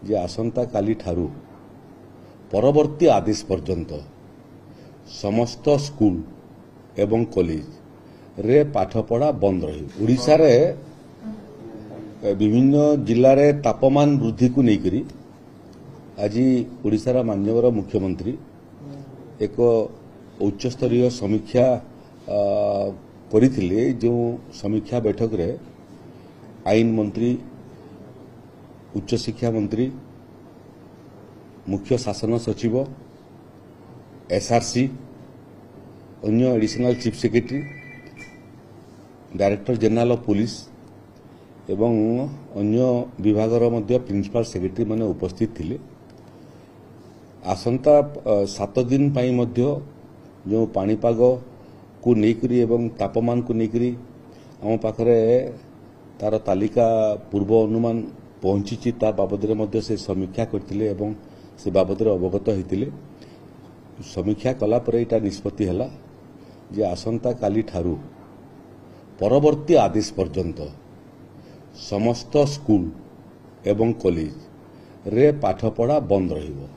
जे आसंता काली ठारू परवर्ती आदेश पर्यंत समस्त स्कूल एवं कॉलेज रे पाठपढ़ा बंद रही। ओडिशा रे विभिन्न जिले में तापमान वृद्धि को लेकर आज ओडिशार माननीय मुख्यमंत्री एक उच्चस्तरीय समीक्षा करथिले। जो समीक्षा बैठक रे आईन मंत्री, उच्च शिक्षा मंत्री, मुख्य शासन सचिव, एसआरसी, अन्य additional chief secretary, director general of police एवं अन्य विभागर मध्य प्रिंसिपल सेक्रेटरी माने उपस्थित थिले। आसंता 7 दिन पाई मध्य जो पाणीपाग को नेकरी एवं तापमान को नेकरी आम पाखरे तार तालिका पूर्व अनुमान पहुंची ता बाबद मध्य से समीक्षा करथिले एवं से बाबद अवगत होइतिले। समीक्षा कला पर एटा निष्पत्ति हला जे आसंता काली ठारू परवर्ती आदेश पर्यंत समस्त स्कूल एवं कॉलेज रे पाठपढ़ा बंद रहिबो।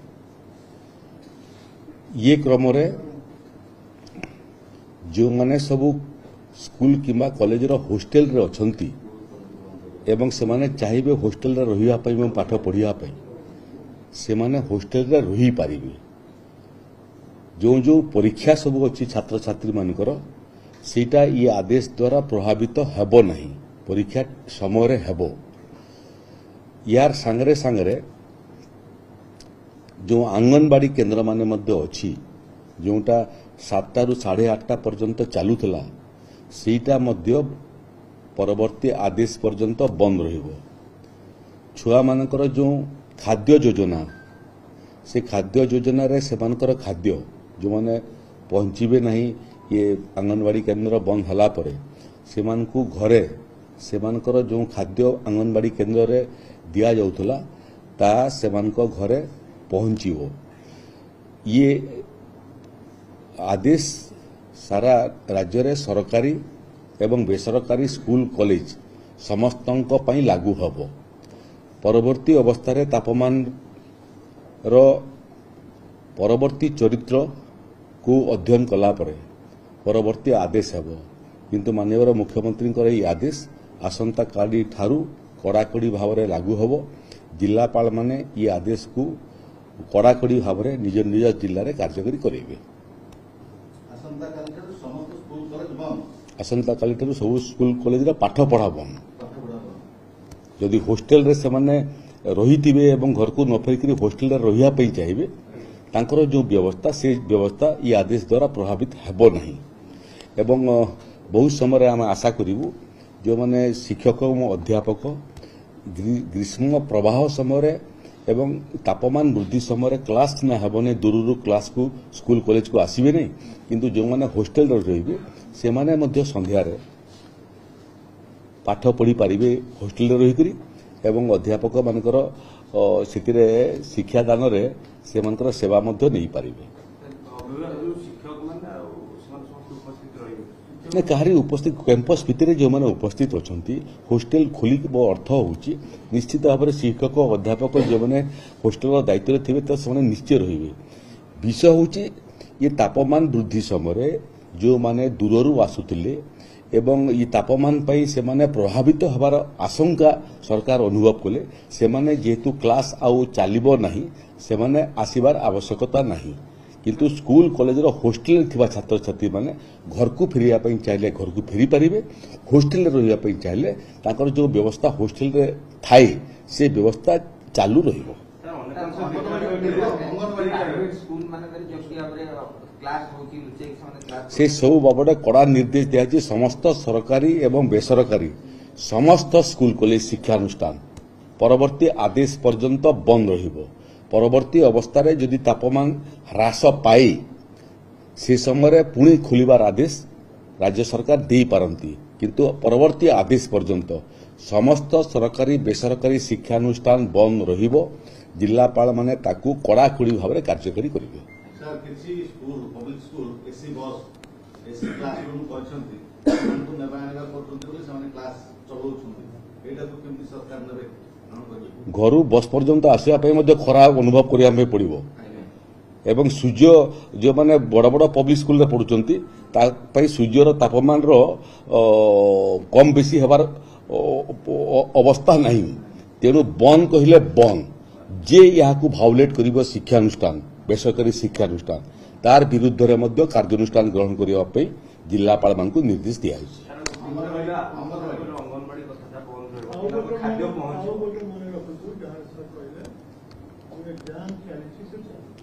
ये क्रम रे जो माने सबू स्कूल किंबा कॉलेज रो हॉस्टल रे अछंती एवं से माने चाहिए हॉस्टल रे रहिया पई एवं पाठ पढ़िया पई से माने हॉस्टल रे रही पारिबे। जो जो परीक्षा सब अच्छी छात्र छात्री मानकर सीटा ये आदेश द्वारा प्रभावित हेबो नहीं, परीक्षा समय रे हेबो। यार सांगरे सांगरे जो आंगनबाड़ी केन्द्र माने मध्य अच्छी जोटा 7टा रु 8:30 पर्यंत चालूला सीटा मध्य परवर्ती आदेश पर्यंत बंद रहिबो। छुआ मानकर जो खाद्य योजना से खाद्य योजना रे सेमानकर खाद्य जो माने पहुंचीबे नहीं ये आंगनबाड़ी केन्द्र बंद हला परे सेमानकु घरे सेमानकर जो खाद्य आंगनबाड़ी केन्द्र रे दिया जाउथला ता सेमानक घरे पहुंचीबो। ये आदेश सारा राज्य रे सरकारी एवं बेसरकारी स्कूल कॉलेज समस्तंक पई लागू हबो। परवर्ती अवस्था रे तापमान रो परवर्ती चरित्र को अध्ययन कला परे परवर्ती आदेश हेबो। किंतु माननीय मुख्यमंत्री आदेश आसंता काली ठारू कड़ाकड़ी भाव में लागू हबो। जिलापाल माने ये आदेश को कड़ाकड़ी भाव में निज निज जिले में कार्यकारी करेंगे। आसंता काली ठारू सब स्कूल कॉलेज पाठ पढ़ा बंद। जदि हॉस्टल रे से माने रहिथिबे एवं घर को न फेरिक हॉस्टल रे रहिया पई चाहिए तांकर जो व्यवस्था से व्यवस्था ये आदेश द्वारा प्रभावित हेबो नहीं। एवं बहुत समय आम आशा करूँ जो माने शिक्षक और अध्यापक ग्रीष्म प्रवाह समय एवं तापमान वृद्धि समय क्लास न हेबने दूर क्लास को स्कूल कॉलेज को आसबे नहीं, किंतु जो माने हॉस्टल रे से माने मध्य संध्यारे पाठ पढ़ी पारिबे हॉस्टल रे रहिकरी एवं अध्यापक मानकर सितिरे शिक्षादान रे से मानकर सेवा मध्य नहीं पारिबे। ने कहारी उपस्थित कैंपस भितर जो मैंने उपस्थित अच्छा हॉस्टल खोल अर्थ होची निश्चित भाव में शिक्षक अध्यापक जो मैंने हॉस्टल दायित्व थे तो से निश्चय रही। विषय होची ये तापमान वृद्धि समय जो माने दूररू आसुतिले एवं ये तापमान पाई से माने प्रभावित हबार आशंका सरकार अनुभव कले से माने जेहेतु क्लास आउ चलिबो नहीं से माने आसीबार आवश्यकता नहीं। किंतु स्कूल कॉलेज हॉस्टल थिबा छात्र छात्री माने घर को फेरिया पई चाहिले घर को फेरी पारिबे। हॉस्टल रहिया पई चाहिले ताकर जो व्यवस्था हॉस्टल रे थाए से व्यवस्था चालू रहिबो। से सब बाबद कड़ा निर्देश दिया समस्त सरकारी एवं बेसरकारी समस्त स्कूल कॉलेज शिक्षानुष्ठान परवर्ती आदेश पर्यंत बंद रहिबो। परवर्ती अवस्था रे यदि तापमान ह्रास पाए से समय पुणी खोलिबार आदेश राज्य सरकार दे पारंती, किंतु परवर्ती आदेश पर्यंत समस्त सरकारी बेसरकारी शिक्षानुष्ठान बंद रहिबो। जिलापाल माने ताकू कड़ाकड़ी भाव में कार्यकारी करेंगे। ଘରୁ ବସ୍ ପର୍ଯ୍ୟନ୍ତ ଆସିବା ପାଇଁ ମଧ୍ୟ ଖରା ଅନୁଭବ କରିବା ପାଇଁ ପଡ଼ିବ ଏବଂ ସୂର୍ଯ୍ୟ ଯେଉଁମାନେ ବଡ଼ ବଡ଼ ପବ୍ଲିକ ସ୍କୁଲରେ ପଢ଼ୁଛନ୍ତି ତା ପାଇଁ ସୂର୍ଯ୍ୟର ତାପମାନର କମ୍ ବେଶୀ ହେବାର ଅବସ୍ଥା ନାହିଁ। ତେଣୁ ବନ୍ଦ କହିଲେ ବନ୍ଦ, ଯେ ଏହାକୁ ଭାଉଲେଟ୍ କରିବ ଶିକ୍ଷାନୁଷ୍ଠାନ, ବେସରକାରୀ ଶିକ୍ଷାନୁଷ୍ଠାନ, ତାର ବିରୁଦ୍ଧରେ ମଧ୍ୟ କାର୍ଯ୍ୟାନୁଷ୍ଠାନ ଗ୍ରହଣ କରିବା ପାଇଁ ଜିଲ୍ଲାପାଳମାନଙ୍କୁ ନିର୍ଦ୍ଦେଶ ଦିଆଯାଇଛି।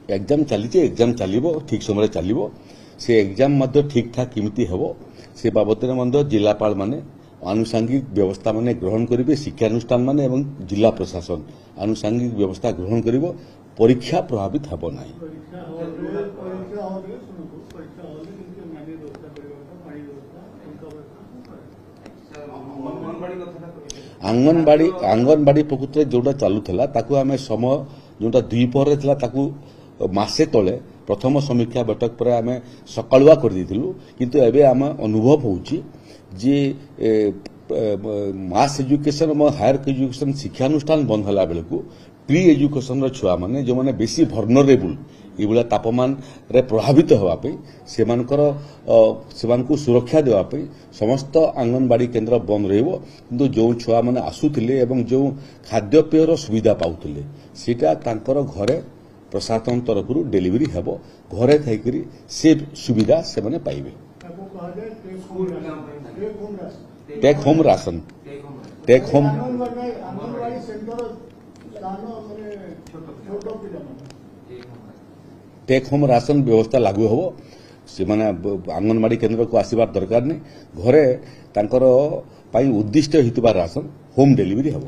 एग्जाम चली एग्जाम चलो ठीक समय चलो से एग्जाम ठीक ठाक केमती हे से बाबद में जिलापाल माने आनुषंगिक व्यवस्था माने ग्रहण करेंगे। शिक्षानुष्ठान माने एवं जिला प्रशासन आनुषंगिक व्यवस्था ग्रहण कर परीक्षा प्रभावित हेब ना। आंगनवाड़ी प्रकृत जोटा चलुला आम समय जोटा द्विपहर मसे तले प्रथम समीक्षा बैठक पर आम सकालुआ कर किंतु एबे आम अनुभव होउची जे मास एजुकेशन और हायर एजुकेशन शिक्षानुष्ठान बंद होला बेलू प्री एजुकेशन छुआ माने जो माने बेसी भर्नरेबल ये तापमान रे प्रभावित होगापी से सुरक्षा देवाई समस्त आंगनवाड़ी केन्द्र बंद रहिबो किंतु जो छुआ माने आसुथिले एवं जो खाद्यपेयर सुविधा पाउथिले सेटा तांकर घरे प्रशासन तरफ डेलीवरी हेब घरे थी से सुविधा से माने पाइबे। Take home ration take home ration व्यवस्था लागू हो से माने आंगनवाड़ी केन्द्र को आसबार दरकार नहीं घरे तांकर उद्दिष्ट होइतबा राशन होम डेलीवरी हेब।